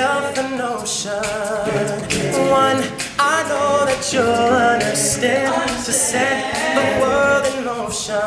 yourself an ocean, one I know that you'll understand, to set the world in motion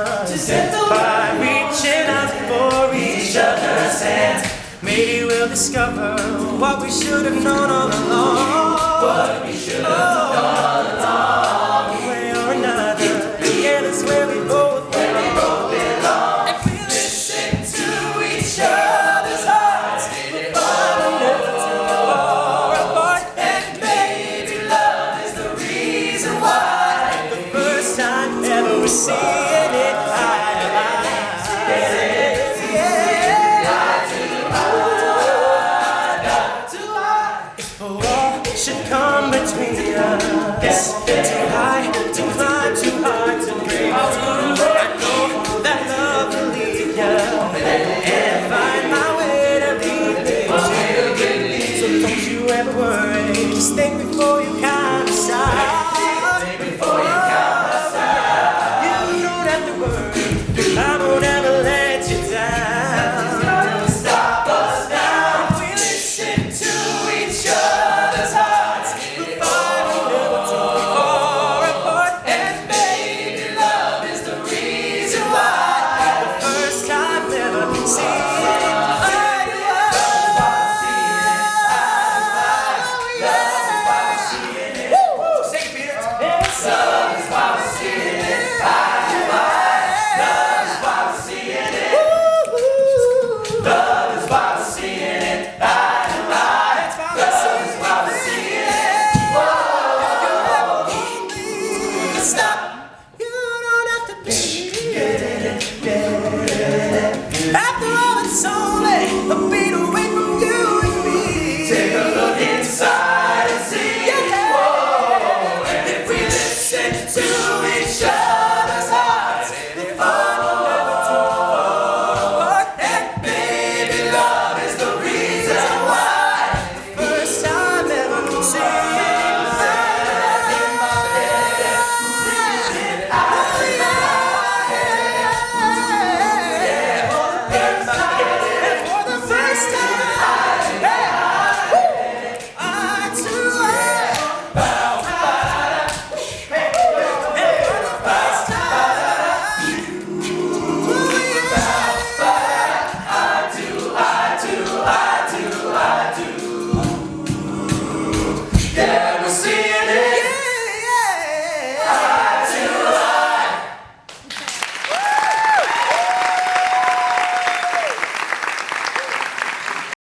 by reaching out for each other's hands. Maybe we'll discover what we should have known all along. What we should have known all along. One way or another, yeah, that's where we both belong. If we listen to each other's hearts, we'll find never too far apart. And maybe love is the reason why, the first time ever we're seeing it eye to eye. Should come between us, too high to climb, too hard to break. I know that love will lead ya, and find my way to lead me. So don't you ever worry, just think before